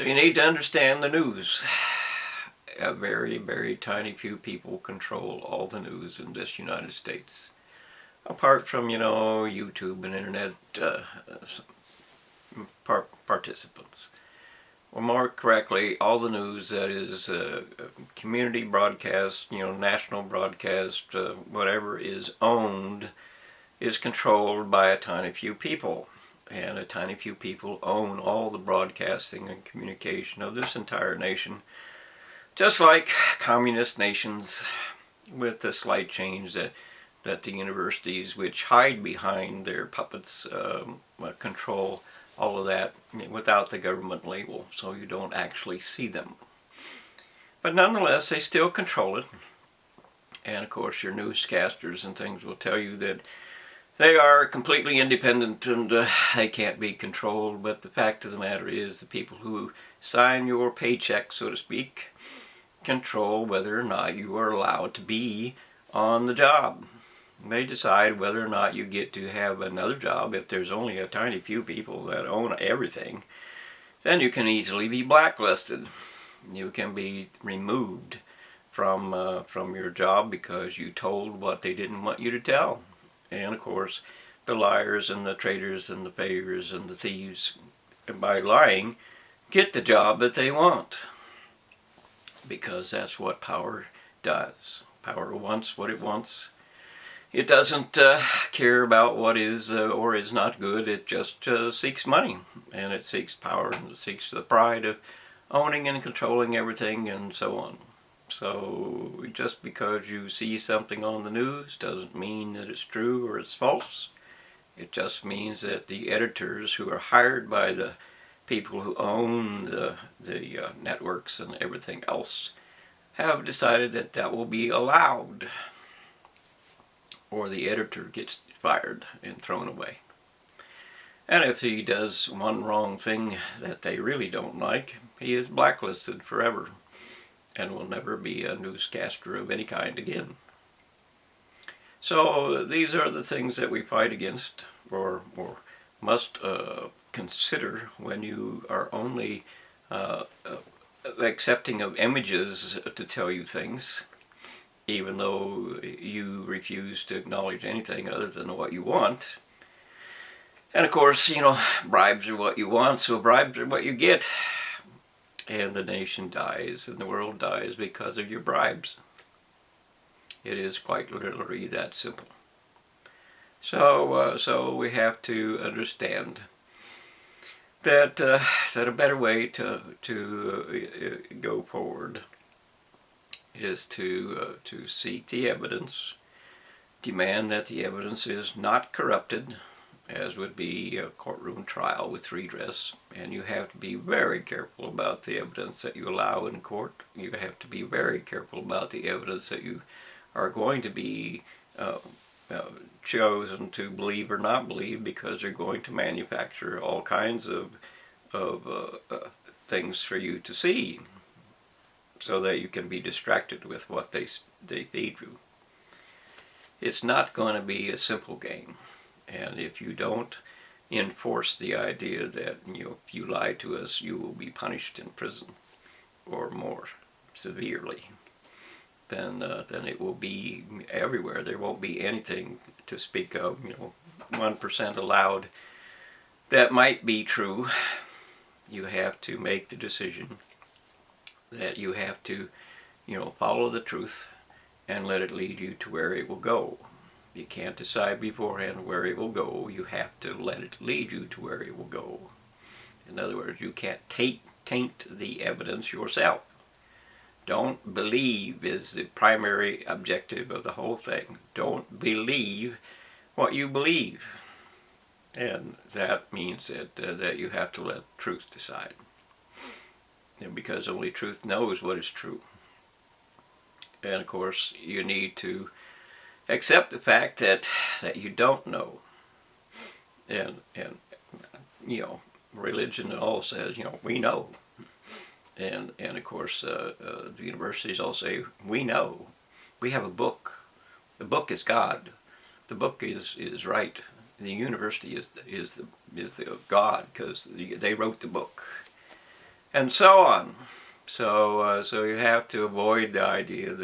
So you need to understand the news. A very, very tiny few people control all the news in this United States. Apart from, YouTube and internet participants. Or more correctly, all the news that is community broadcast, national broadcast, whatever is owned, is controlled by a tiny few people. And a tiny few people own all the broadcasting and communication of this entire nation. Just like communist nations, with the slight change that the universities, which hide behind their puppets, control all of that without the government label, so you don't actually see them. But nonetheless, they still control it. And of course, your newscasters and things will tell you that they are completely independent and they can't be controlled. But the fact of the matter is, the people who sign your paycheck, so to speak, control whether or not you are allowed to be on the job. They decide whether or not you get to have another job. If there's only a tiny few people that own everything, then you can easily be blacklisted. You can be removed from your job because you told what they didn't want you to tell. And of course, the liars and the traitors and the failures and the thieves, by lying, get the job that they want. Because that's what power does. Power wants what it wants. It doesn't care about what is or is not good. It just seeks money, and it seeks power, and it seeks the pride of owning and controlling everything, and so on. So just because you see something on the news doesn't mean that it's true or it's false. It just means that the editors who are hired by the people who own the networks and everything else have decided that that will be allowed, or the editor gets fired and thrown away. And if he does one wrong thing that they really don't like, he is blacklisted forever and will never be a newscaster of any kind again. So these are the things that we fight against, or must consider when you are only accepting of images to tell you things, even though you refuse to acknowledge anything other than what you want. And of course, bribes are what you want, so bribes are what you get. And the nation dies and the world dies because of your bribes. It is quite literally that simple. So we have to understand that a better way to go forward is to seek the evidence, demand that the evidence is not corrupted, as would be a courtroom trial with redress. And you have to be very careful about the evidence that you allow in court. You have to be very careful about the evidence that you are going to be chosen to believe or not believe, because they're going to manufacture all kinds of things for you to see, so that you can be distracted with what they feed you. It's not going to be a simple game. And if you don't enforce the idea that if you lie to us, you will be punished in prison or more severely, then it will be everywhere. There won't be anything to speak of. 1% allowed that might be true. You have to make the decision that you have to, follow the truth and let it lead you to where it will go. You can't decide beforehand where it will go. You have to let it lead you to where it will go. In other words, you can't taint the evidence yourself. Don't believe is the primary objective of the whole thing. Don't believe what you believe. And that means that you have to let truth decide. Because only truth knows what is true. And of course, you need to accept the fact that you don't know. And religion all says, we know. And of course, the universities all say, we know. We have a book. The book is God. The book is right. The university is the God, because they wrote the book. and so on. So you have to avoid the idea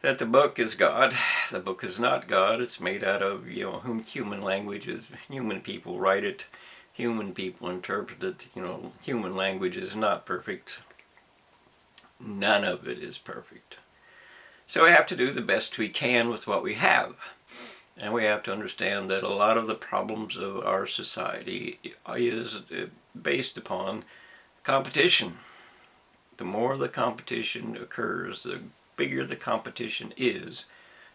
that the book is God. The book is not God. It's made out of, human languages. Human people write it. Human people interpret it. Human language is not perfect. None of it is perfect. So we have to do the best we can with what we have. And we have to understand that a lot of the problems of our society is based upon competition. The more the competition occurs, the bigger the competition is,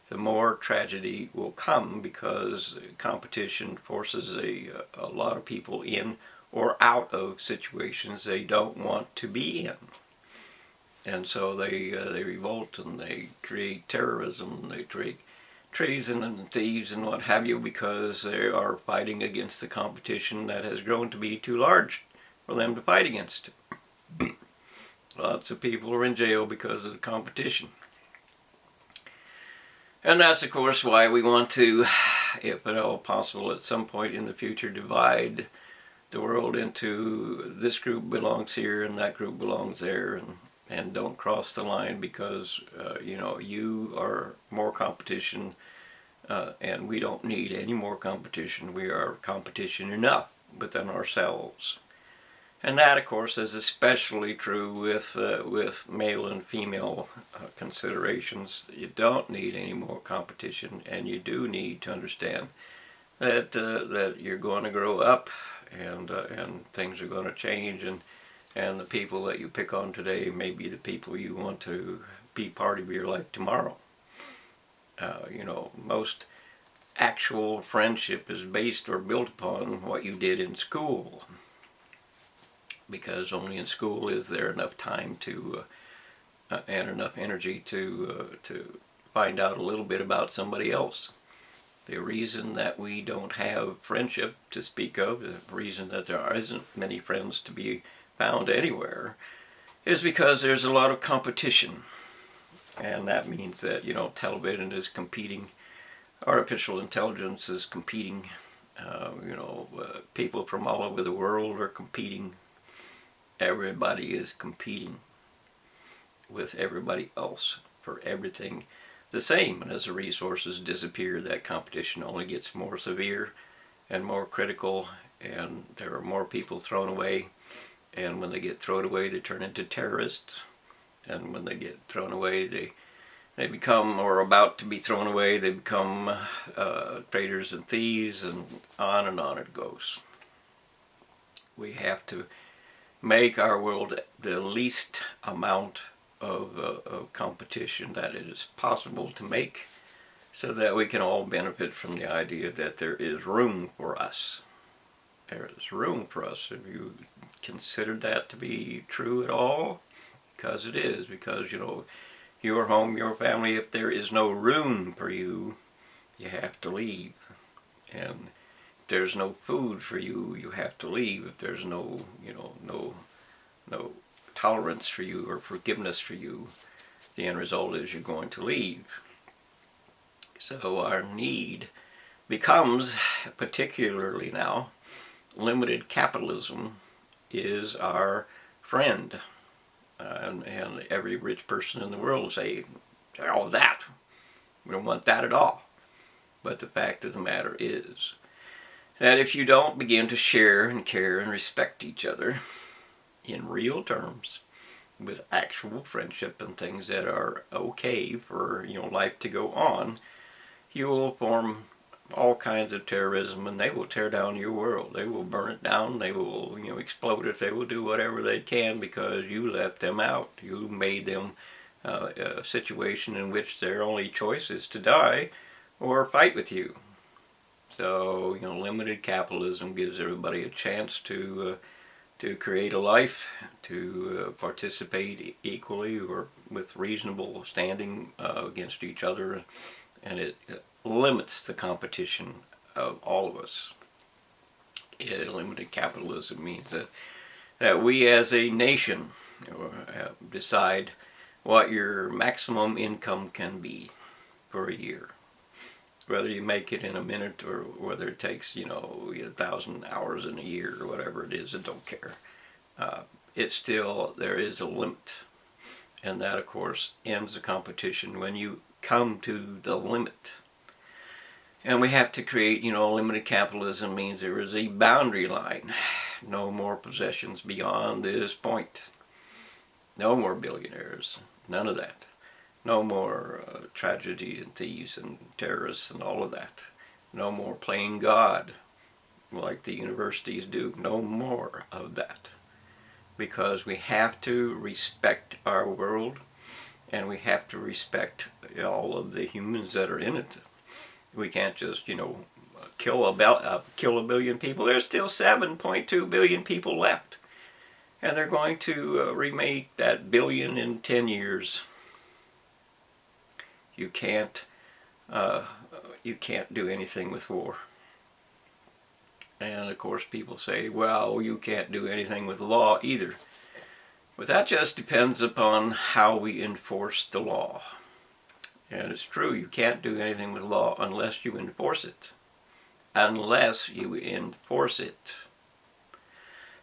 the more tragedy will come, because competition forces a lot of people in or out of situations they don't want to be in. And so they revolt, and they create terrorism, and they create treason and thieves and what have you, because they are fighting against the competition that has grown to be too large for them to fight against. Lots of people are in jail because of the competition. And that's, of course, why we want to, if at all possible, at some point in the future, divide the world into this group belongs here and that group belongs there, and don't cross the line, because you are more competition, and we don't need any more competition. We are competition enough within ourselves. And that, of course, is especially true with male and female considerations. You don't need any more competition, and you do need to understand that you're going to grow up, and things are going to change, and the people that you pick on today may be the people you want to be part of your life tomorrow. Most actual friendship is based or built upon what you did in school, because only in school is there enough time to and enough energy to find out a little bit about somebody else. The reason that we don't have friendship to speak of, the reason that there isn't many friends to be found anywhere, is because there's a lot of competition. And that means that, television is competing, artificial intelligence is competing, people from all over the world are competing. Everybody is competing with everybody else for everything the same. And as the resources disappear, that competition only gets more severe and more critical, and there are more people thrown away. And when they get thrown away, they turn into terrorists. And when they get thrown away, they become, or about to be thrown away, they become traitors and thieves, and on it goes. We have to make our world the least amount of competition that it is possible to make, so that we can all benefit from the idea that there is room for us. There is room for us. Have you considered that to be true at all? Because it is. Because, your home, your family, if there is no room for you, you have to leave. And if there's no food for you, you have to leave. If there's no tolerance for you or forgiveness for you, the end result is you're going to leave. So our need becomes, particularly now, limited capitalism is our friend. And every rich person in the world will say, oh, that. We don't want that at all. But the fact of the matter is that if you don't begin to share and care and respect each other in real terms, with actual friendship and things that are okay for life to go on, you will form all kinds of terrorism, and they will tear down your world. They will burn it down. They will explode it. They will do whatever they can because you let them out. You made them a situation in which their only choice is to die or fight with you. So limited capitalism gives everybody a chance to create a life, to participate equally or with reasonable standing against each other, and it limits the competition of all of us. Limited capitalism means that we as a nation decide what your maximum income can be for a year. Whether you make it in a minute or whether it takes 1,000 hours in a year or whatever it is, I don't care. there is a limit. And that, of course, ends the competition when you come to the limit. And we have to create, limited capitalism means there is a boundary line. No more possessions beyond this point. No more billionaires. None of that. No more tragedies and thieves and terrorists and all of that. No more playing God like the universities do. No more of that. Because we have to respect our world, and we have to respect all of the humans that are in it. We can't just, kill a billion people. There's still 7.2 billion people left. And they're going to remake that billion in 10 years. You can't do anything with war. And of course people say, well, you can't do anything with law either. But that just depends upon how we enforce the law. And it's true, you can't do anything with law unless you enforce it. Unless you enforce it.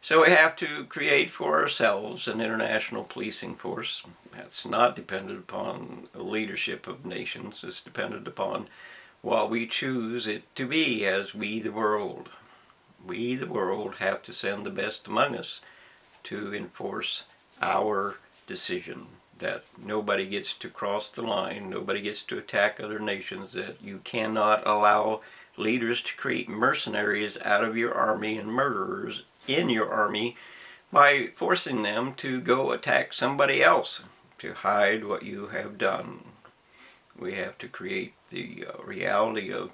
So we have to create for ourselves an international policing force. That's not dependent upon the leadership of nations. It's dependent upon what we choose it to be as we the world. We the world have to send the best among us to enforce our decision that nobody gets to cross the line, nobody gets to attack other nations, that you cannot allow leaders to create mercenaries out of your army and murderers in your army by forcing them to go attack somebody else to hide what you have done. We have to create the reality of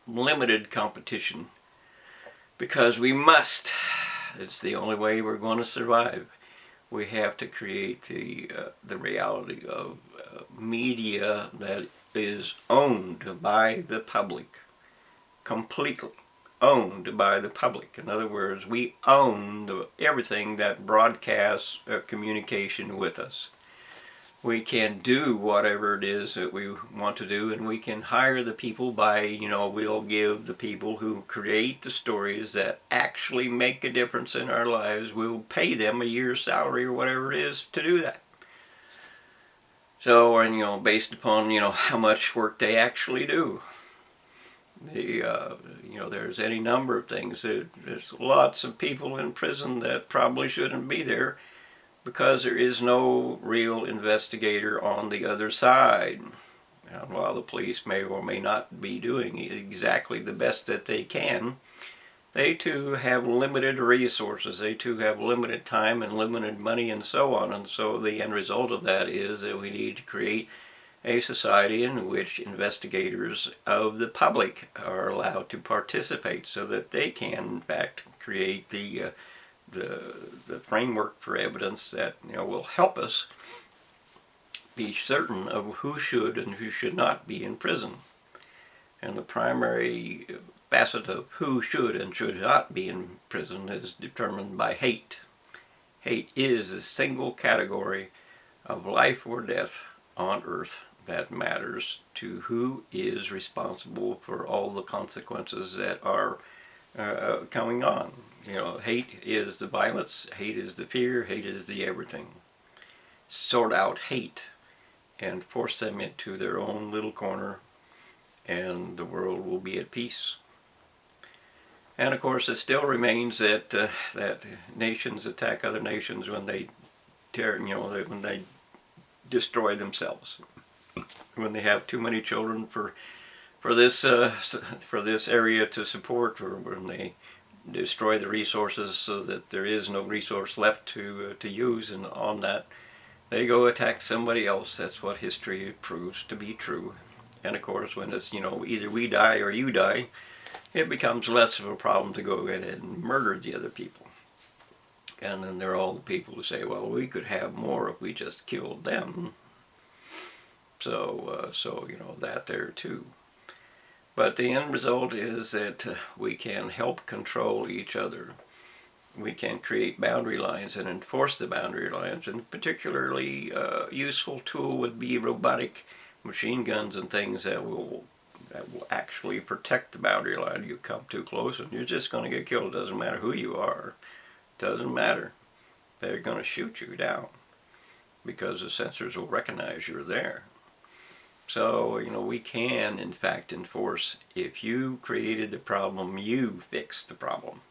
limited competition, because we must. It's the only way we're going to survive. We have to create the reality of media that is owned by the public, completely owned by the public. In other words, we own everything that broadcasts communication with us. We can do whatever it is that we want to do, and we can hire the people by, we'll give the people who create the stories that actually make a difference in our lives, we'll pay them a year's salary or whatever it is to do that. So, and based upon, how much work they actually do. There's any number of things. There's lots of people in prison that probably shouldn't be there, because there is no real investigator on the other side. And while the police may or may not be doing exactly the best that they can, they too have limited resources. They too have limited time and limited money and so on. And so the end result of that is that we need to create a society in which investigators of the public are allowed to participate, so that they can, in fact, create the framework for evidence that will help us be certain of who should and who should not be in prison. And the primary facet of who should and should not be in prison is determined by hate. Hate is the single category of life or death on earth that matters to who is responsible for all the consequences that are coming on. Hate is the violence, hate is the fear, hate is the everything. Sort out hate and force them into their own little corner, and the world will be at peace. And of course, it still remains that that nations attack other nations when they when they destroy themselves, when they have too many children for this area to support, or when they destroy the resources so that there is no resource left to use, and on that they go attack somebody else. That's what history proves to be true. And of course, when it's either we die or you die, it becomes less of a problem to go ahead and murder the other people. And then there are all the people who say, well, we could have more if we just killed them. So that there too. But the end result is that we can help control each other. We can create boundary lines and enforce the boundary lines. And particularly useful tool would be robotic machine guns and things that will actually protect the boundary line. You come too close and you're just going to get killed. It doesn't matter who you are. Doesn't matter. They're going to shoot you down because the sensors will recognize you're there. So, we can, in fact, enforce, if you created the problem, you fix the problem.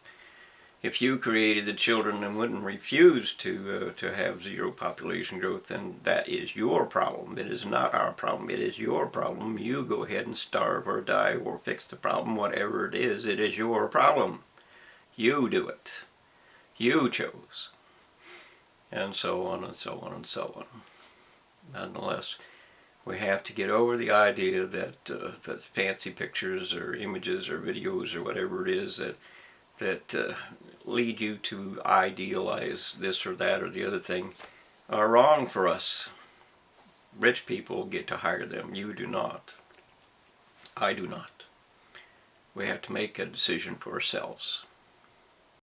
If you created the children and wouldn't refuse to have zero population growth, then that is your problem. It is not our problem. It is your problem. You go ahead and starve or die or fix the problem, whatever it is your problem. You do it. You chose. And so on and so on and so on. Nonetheless, we have to get over the idea that fancy pictures or images or videos or whatever it is that lead you to idealize this or that or the other thing are wrong for us. Rich people get to hire them. You do not. I do not. We have to make a decision for ourselves.